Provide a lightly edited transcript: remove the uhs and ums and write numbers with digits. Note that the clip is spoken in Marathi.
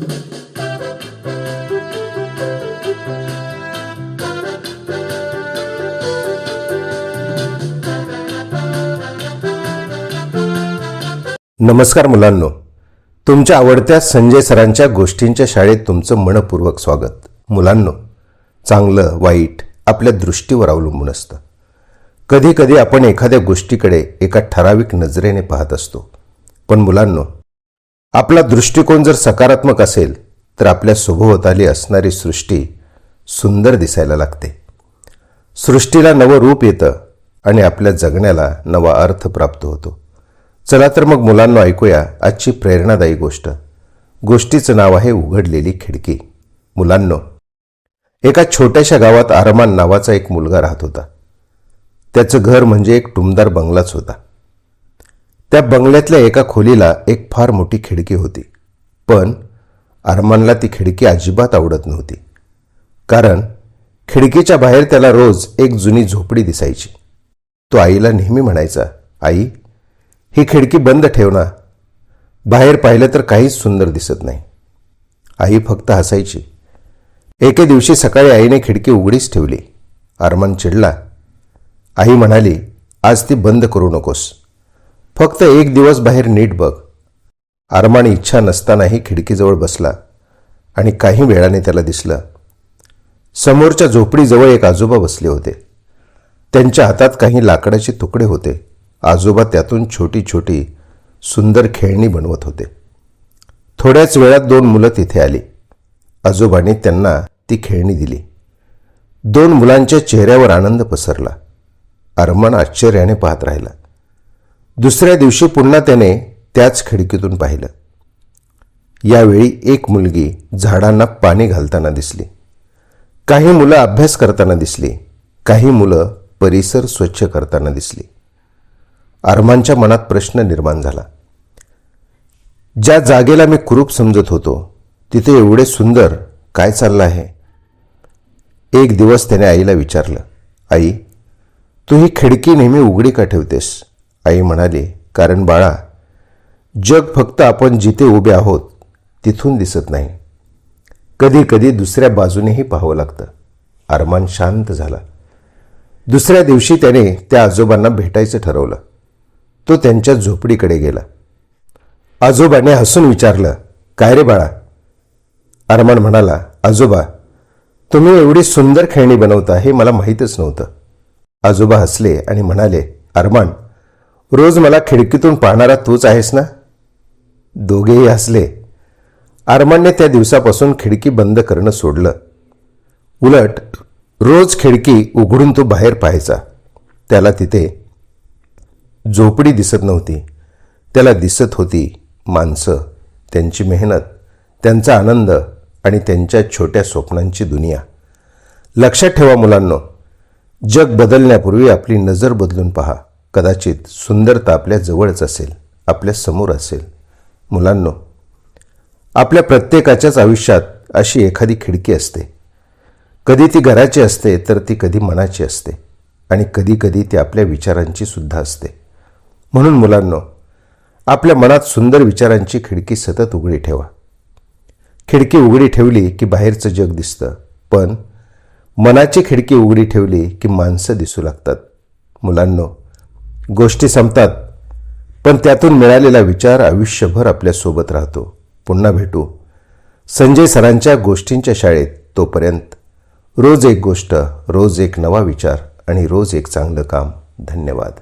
नमस्कार मुलांनो, तुमच्या आवडत्या संजय सरांच्या गोष्टींच्या शाळेत तुमचं मनपूर्वक स्वागत. मुलांनो, चांगलं वाईट आपल्या दृष्टीवर अवलंबून असतं. कधी कधी आपण एखाद्या गोष्टीकडे एका ठराविक नजरेने पाहत असतो. पण मुलांनो, आपला दृष्टिकोन जर सकारात्मक असेल तर आपल्या सभोवताली असणारी सृष्टी सुंदर दिसायला लागते. सृष्टीला नवं रूप येतं आणि आपल्या जगण्याला नवा अर्थ प्राप्त होतो. चला तर मग मुलांनो, ऐकूया आजची प्रेरणादायी गोष्ट. गोष्टीचं नाव आहे उघडलेली खिडकी. मुलांनो, एका छोट्याशा गावात अरमान नावाचा एक मुलगा राहत होता. त्याचं घर म्हणजे एक टुमदार बंगलाच होता. त्या बंगल्यातल्या एका खोलीला एक फार मोठी खिडकी होती. पण अरमानला ती खिडकी अजिबात आवडत नव्हती. कारण खिडकीच्या बाहेर त्याला रोज एक जुनी झोपडी दिसायची. तो आईला नेहमी म्हणायचा, आई, ही खिडकी बंद ठेव ना, बाहेर पाहिलं तर काहीच सुंदर दिसत नाही. आई फक्त हसायची. एके दिवशी सकाळी आईने खिडकी उघडीच ठेवली. अरमान चिडला. आई म्हणाली, आज ती बंद करू नकोस, फक्त एक दिवस बाहेर नीट बघ. अरमान इच्छा नसतानाही खिडकीजवळ बसला आणि काही वेळाने त्याला दिसलं, समोरच्या झोपडीजवळ एक आजोबा बसले होते. त्यांच्या हातात काही लाकडाचे तुकडे होते. आजोबा त्यातून छोटी छोटी सुंदर खेळणी बनवत होते. थोड्याच वेळात 2 मुलं तिथे आली. आजोबांनी त्यांना ती खेळणी दिली. 2 मुलांच्या चेहऱ्यावर आनंद पसरला. अरमान आश्चर्याने पाहत राहिला. दुसऱ्या दिवशी पुन्हा त्याने त्याच खिडकीतून पाहिलं. यावेळी एक मुलगी झाडांना पाणी घालताना दिसली. काही मुलं अभ्यास करताना दिसली. काही मुलं परिसर स्वच्छ करताना दिसली. अरमानच्या मनात प्रश्न निर्माण झाला. ज्या जागेला मी कुरूप समजत होतो तिथे एवढे सुंदर काय चाललं आहे? एक दिवस त्याने आईला विचारलं, आई, तू ही खिडकी नेहमी उघडी का ठेवतेस? आई म्हणाली, कारण बाळा, जग फक्त आपण जिथे उभे आहोत तिथून दिसत नाही. कधी कधी दुसऱ्या बाजूनेही पाहावं लागतं. अरमान शांत झाला. दुसऱ्या दिवशी त्याने त्या आजोबांना भेटायचं ठरवलं. तो त्यांच्या झोपडीकडे गेला. आजोबाने हसून विचारलं, काय रे बाळा? अरमान म्हणाला, आजोबा, तुम्ही एवढी सुंदर खेळणी बनवता हे मला माहीतच नव्हतं. आजोबा हसले आणि म्हणाले, अरमान, रोज मला खिडकीतून पाहणारा तूच आहेस ना? दोघेही हसले. अरमानने त्या दिवसापासून खिडकी बंद करणं सोडलं. उलट रोज खिडकी उघडून तो बाहेर पाहायचा. त्याला तिथे झोपडी दिसत नव्हती, त्याला दिसत होती माणसं, त्यांची मेहनत, त्यांचा आनंद आणि त्यांच्या छोट्या स्वप्नांची दुनिया. लक्षात ठेवा मुलांनो, जग बदलण्यापूर्वी आपली नजर बदलून पहा. कदाचित सुंदरता आपल्या जवळच असेल, आपल्या समोर असेल. मुलांनो, आपल्या प्रत्येकाच्याच आयुष्यात अशी एखादी खिडकी असते. कधी ती घराची असते तर ती कधी मनाची असते आणि कधी कधी ती आपल्या विचारांची सुद्धा असते. म्हणून मुलांनो, आपल्या मनात सुंदर विचारांची खिडकी सतत उघडी ठेवा. खिडकी उघडी ठेवली की बाहेरचं जग दिसतं, पण मनाची खिडकी उघडी ठेवली की माणसं दिसू लागतात. मुलांनो, गोष्टी संपतात, पण त्यातून मिळालेला विचार आयुष्यभर आपल्यासोबत राहतो. पुन्हा भेटू संजय सरांच्या गोष्टींच्या शाळेत. तोपर्यंत रोज एक गोष्ट, रोज एक नवा विचार आणि रोज एक चांगलं काम. धन्यवाद.